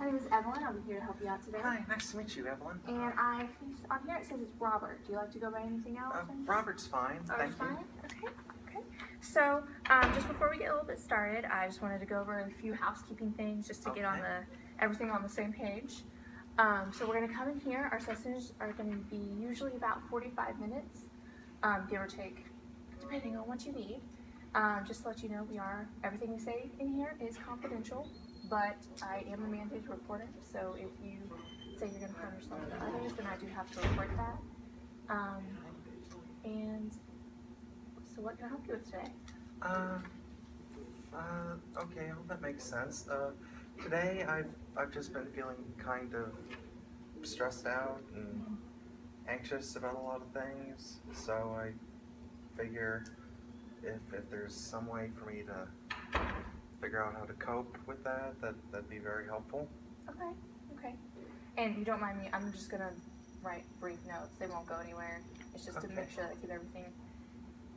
My name is Evelyn. I'm here to help you out today. Hi, nice to meet you, Evelyn. And on here it says it's Robert. Do you like to go by anything else? Robert's fine. Robert's Thank you. fine? Okay. So, just before we get a little bit started, I just wanted to go over a few housekeeping things just to get on everything on the same page. So we're going to come in here. Our sessions are going to be usually about 45 minutes, give or take, depending on what you need. Just to let you know, everything we say in here is confidential, but I am a mandated reporter, so if you say you're going to harm yourself or others, then I do have to report that. And so what can I help you with today? Okay, well, that makes sense. Today I've just been feeling kind of stressed out and anxious about a lot of things, so I figure if there's some way for me to figure out how to cope with that'd be very helpful. Okay. And you don't mind me, I'm just gonna write brief notes. They won't go anywhere. It's just to make sure that I keep everything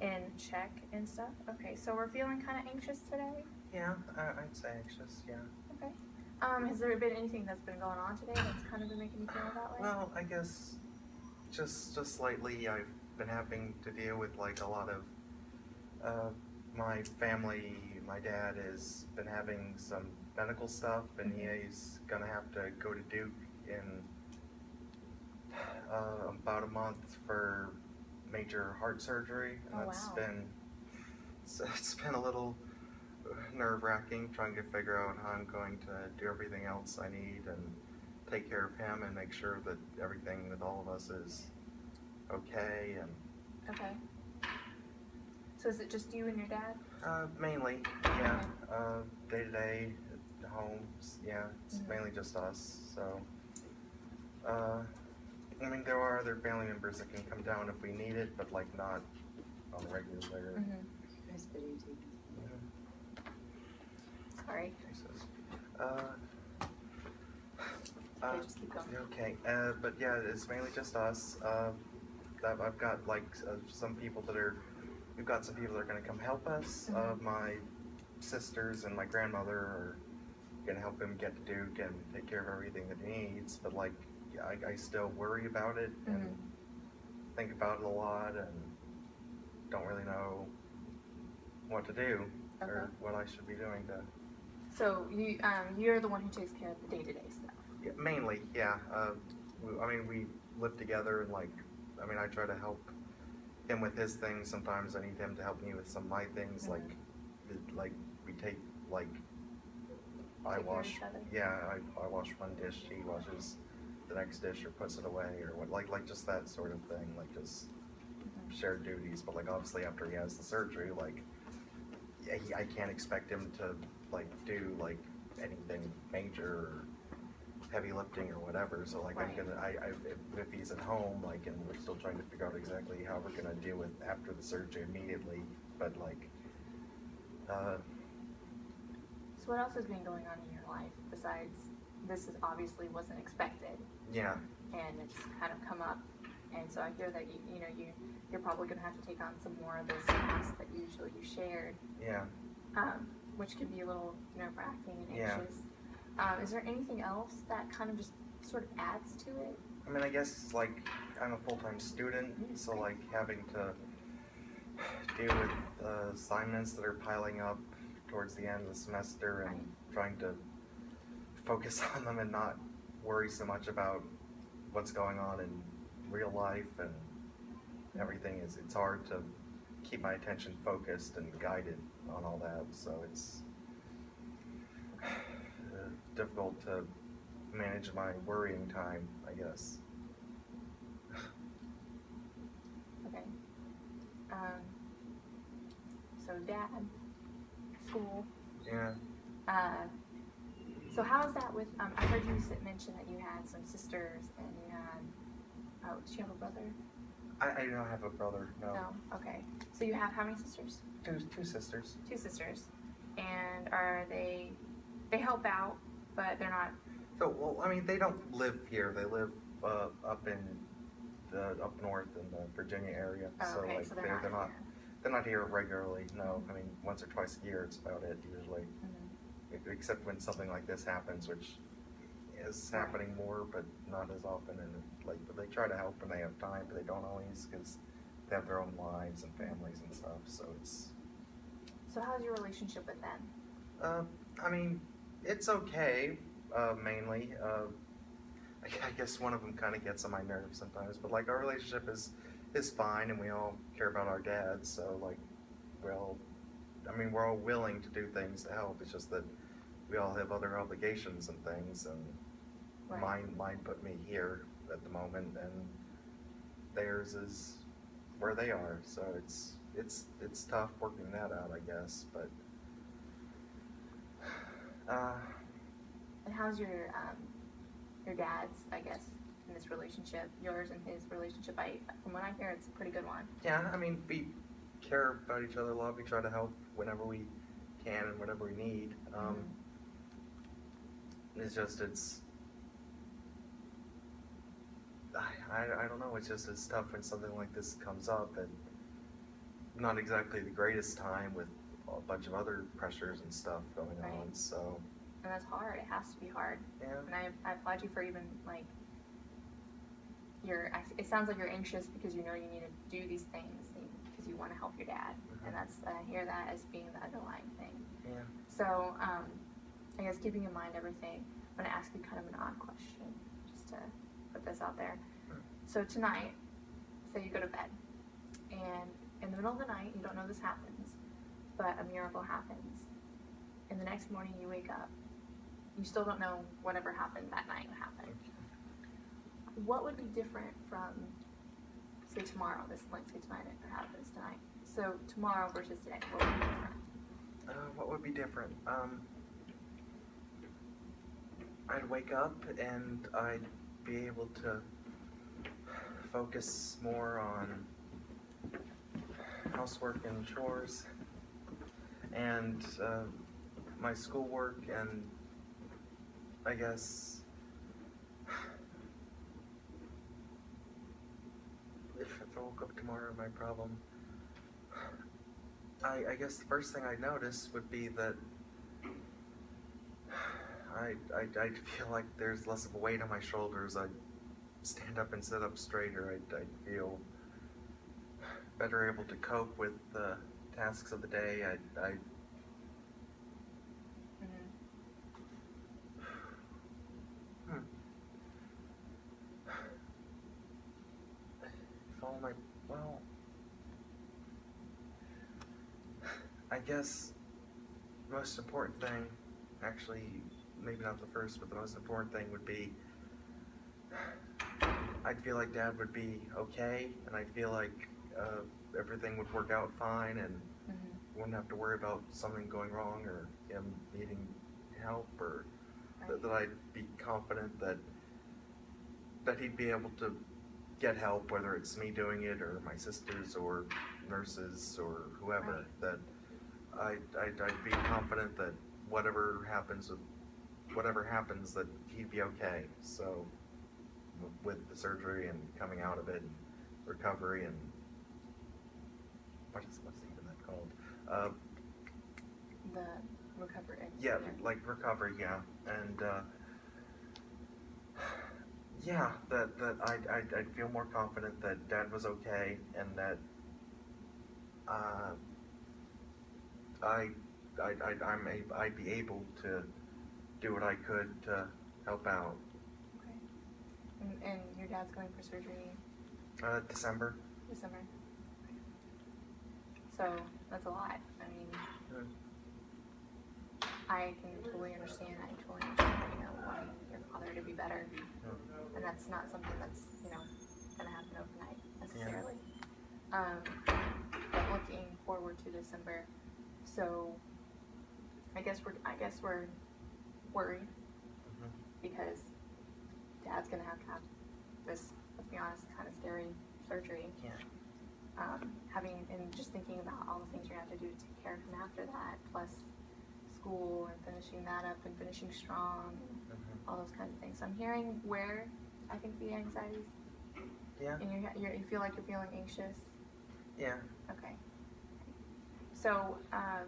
in check and stuff. Okay, so we're feeling kind of anxious today? Yeah, I'd say anxious, yeah. Okay. Has there been anything that's been going on today that's kind of been making you feel that way? Well, I guess just lately I've been having to deal with like a lot of my family. My dad has been having some medical stuff, and he's gonna have to go to Duke in about a month for major heart surgery. And it's been a little nerve-wracking trying to figure out how I'm going to do everything else I need and take care of him and make sure that everything with all of us is okay. And okay. So is it just you and your dad? Mainly, yeah. Day to day at home, yeah. It's mainly just us. So, I mean, there are other family members that can come down if we need it, but like not on a regular. Sorry. Okay, just keep going. Okay, but yeah, it's mainly just us. I've got like some people that are. We've got some people that are going to come help us. My sisters and my grandmother are going to help him get to Duke and take care of everything that he needs. But like, yeah, I still worry about it and think about it a lot and don't really know what to do or what I should be doing to. So you're the one who takes care of the day-to-day stuff. Yeah, mainly, yeah. We live together and like, I try to help him with his things. Sometimes I need him to help me with some of my things, like we take I wash one dish, he washes the next dish or puts it away or what, like just that sort of thing, like just shared duties. But like obviously after he has the surgery, like I can't expect him to like do like anything major or heavy lifting or whatever, so like if he's at home, like, and we're still trying to figure out exactly how we're gonna deal with after the surgery immediately, but like So what else has been going on in your life besides this? Obviously wasn't expected, and it's kind of come up, and so I hear that you're probably gonna have to take on some more of those tasks that usually you shared, which can be a little nerve-wracking and anxious. Is there anything else that kind of just sort of adds to it? I guess like I'm a full-time student, so like having to deal with assignments that are piling up towards the end of the semester and trying to focus on them and not worry so much about what's going on in real life and everything. It's hard to keep my attention focused and guided on all that, so it's difficult to manage my worrying time, I guess. Okay. So dad, school. Yeah. So how is that with, I heard you mention that you had some sisters and you had, do you have a brother? I don't have a brother, no. No, okay. So you have how many sisters? Two sisters. Two sisters. And are they help out, but they're not. So, well, they don't live here. They live up north in the Virginia area. Oh, okay. So like they're not here regularly. No, once or twice a year. It's about it usually. Except when something like this happens, which is happening more, but not as often. And like, but they try to help when they have time, but they don't always because they have their own lives and families and stuff. So it's. So how's your relationship with them? I mean, it's okay. Mainly, I guess one of them kind of gets on my nerves sometimes, but like our relationship is fine, and we all care about our dads. So like, well, I mean, we're all willing to do things to help. It's just that we all have other obligations and things, and Right. mine put me here at the moment, and theirs is where they are. So it's tough working that out, I guess. But And how's your dad's, I guess, in this relationship, yours and his relationship? From what I hear, it's a pretty good one. yeah, I mean, we care about each other a lot. We try to help whenever we can and whatever we need. It's just I don't know. It's tough when something like this comes up, and not exactly the greatest time with a bunch of other pressures and stuff going Right. on. So And that's hard. It has to be hard. yeah, And I applaud you for even like it sounds like you're anxious because you know you need to do these things because you want to help your dad, and I hear that as being the underlying thing. yeah. So I guess keeping in mind everything, I'm going to ask you kind of an odd question just to put this out there. So tonight, say you go to bed, and in the middle of the night, you don't know this happens, but a miracle happens. And the next morning you wake up, you still don't know whatever happened that night happened. What would be different from, say, tomorrow? Let's say tonight it happens tonight. So tomorrow versus today, what would be different? What would be different? I'd wake up and I'd be able to focus more on housework and chores and my schoolwork, and I guess if I woke up tomorrow, my problem, I guess the first thing I'd notice would be that I'd feel like there's less of a weight on my shoulders. I'd stand up and sit up straighter. I'd feel better able to cope with the tasks of the day. Follow my, well, I guess the most important thing, actually, maybe not the first, but the most important thing would be I'd feel like Dad would be okay, and I'd feel like everything would work out fine, and wouldn't have to worry about something going wrong or him needing help, or that I'd be confident that he'd be able to get help, whether it's me doing it or my sisters or nurses or whoever. That I'd be confident that whatever happens, that he'd be okay. So with the surgery and coming out of it, and recovery, and what's even that called? The recovery. Yeah, like recovery. Yeah, and yeah, that I'd feel more confident that Dad was okay, and that I'd be able to do what I could to help out. Okay. And your dad's going for surgery? December. December. So that's a lot. I mean, I can totally understand. I totally understand, wanting your father to be better, and that's not something that's, gonna happen overnight necessarily. But looking forward to December, so I guess we're worried because Dad's gonna have to have this, let's be honest, kind of scary surgery. Yeah. And just thinking about all the things you're gonna have to do to take care of him after that, plus school and finishing that up and finishing strong, and all those kinds of things. So I'm hearing where I think the anxiety is. Yeah. And you feel like you're feeling anxious. Yeah. Okay. So I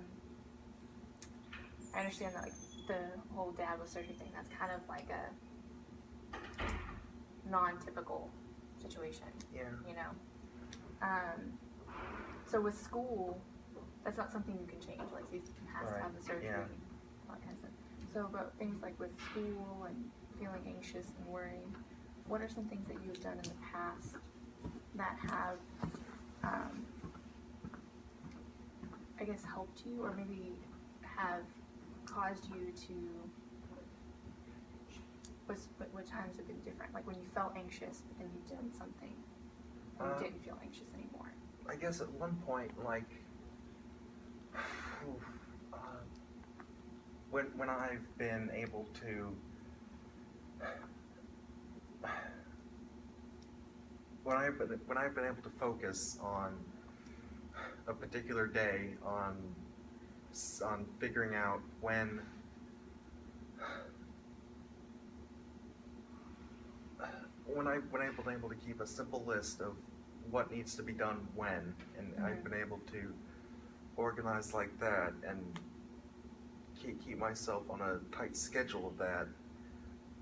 understand that, like, the whole dad with surgery thing. That's kind of like non-typical situation. Yeah. You know. So with school, that's not something you can change. Like he has to have the surgery, all that kind of stuff. So, but things like with school and feeling anxious and worried, what are some things that you've done in the past that have, I guess, helped you, or maybe have caused you to? What times have been different? Like when you felt anxious, but then you've done something, and you didn't feel anxious anymore. I guess at one point, like, when I've been able to, when I've been able to focus on a particular day, on figuring out when I've been able to keep a simple list of what needs to be done when, and I've been able to organize like that and keep myself on a tight schedule of that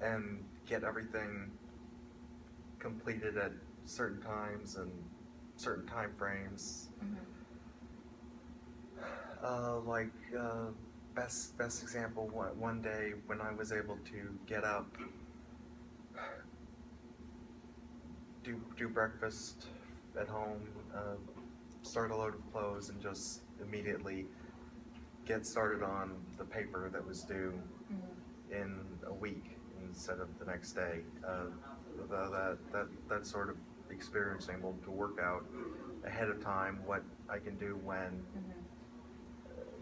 and get everything completed at certain times and certain time frames. Best example, one day when I was able to get up, do breakfast at home, start a load of clothes, and just immediately get started on the paper that was due in a week instead of the next day. That sort of experience, able to work out ahead of time what I can do when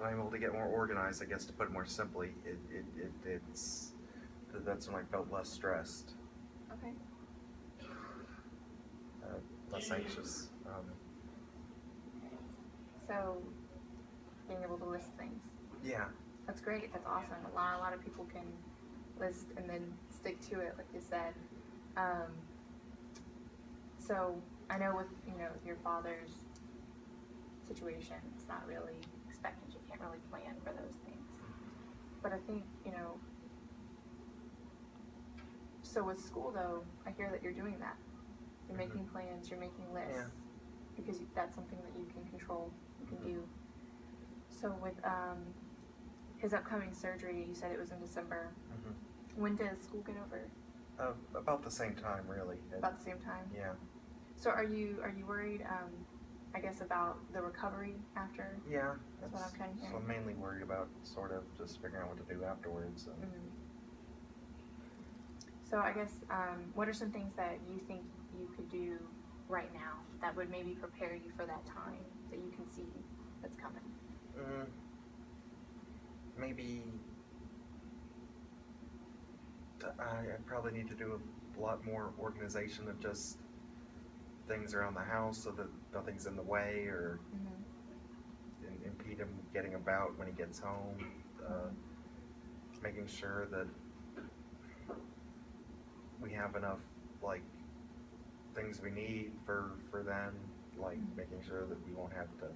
I'm able to get more organized. I guess, to put it more simply, that's when I felt less stressed. Okay. Less anxious. So, being able to list things. Yeah. That's great. That's awesome. A lot of people can list and then stick to it, like you said. So I know with your father's situation, it's not really expected. You can't really plan for those things. But I think So with school, though, I hear that you're doing that. You're making plans. You're making lists because that's something that you can control. You can do. So with his upcoming surgery, you said it was in December. When does school get over? About the same time, really. About the same time? Yeah. So are you worried, I guess, about the recovery after? Yeah. That's what I'm kind of hearing. So I'm mainly worried about sort of just figuring out what to do afterwards. So I guess, what are some things that you think you could do right now that would maybe prepare you for that time that you can see that's coming? Maybe I probably need to do a lot more organization of just things around the house so that nothing's in the way or impede him getting about when he gets home. Making sure that we have enough things we need for them, making sure that we won't have to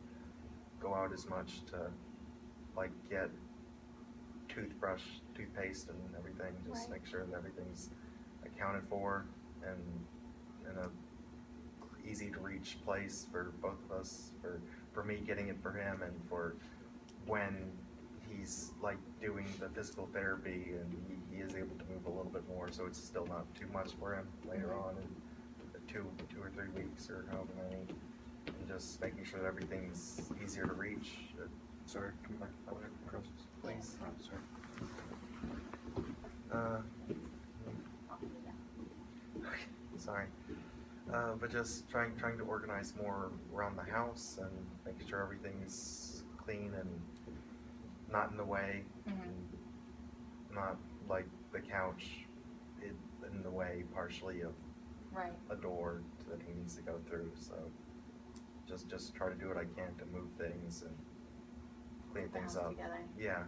go out as much to get toothbrush, toothpaste, and everything. Just make sure that everything's accounted for and in a easy to reach place for both of us, for me getting it for him, and for when he's doing the physical therapy and he is able to move a little bit more, so it's still not too much for him later on in 2 or 3 weeks or however many, and just making sure that everything's easier to reach. Sorry, come back across, please. Sorry. Sorry. But just trying to organize more around the house and making sure everything's clean and not in the way, not like the couch in the way partially of a door that he needs to go through. So just try to do what I can to move things and clean things up. Together. Yeah.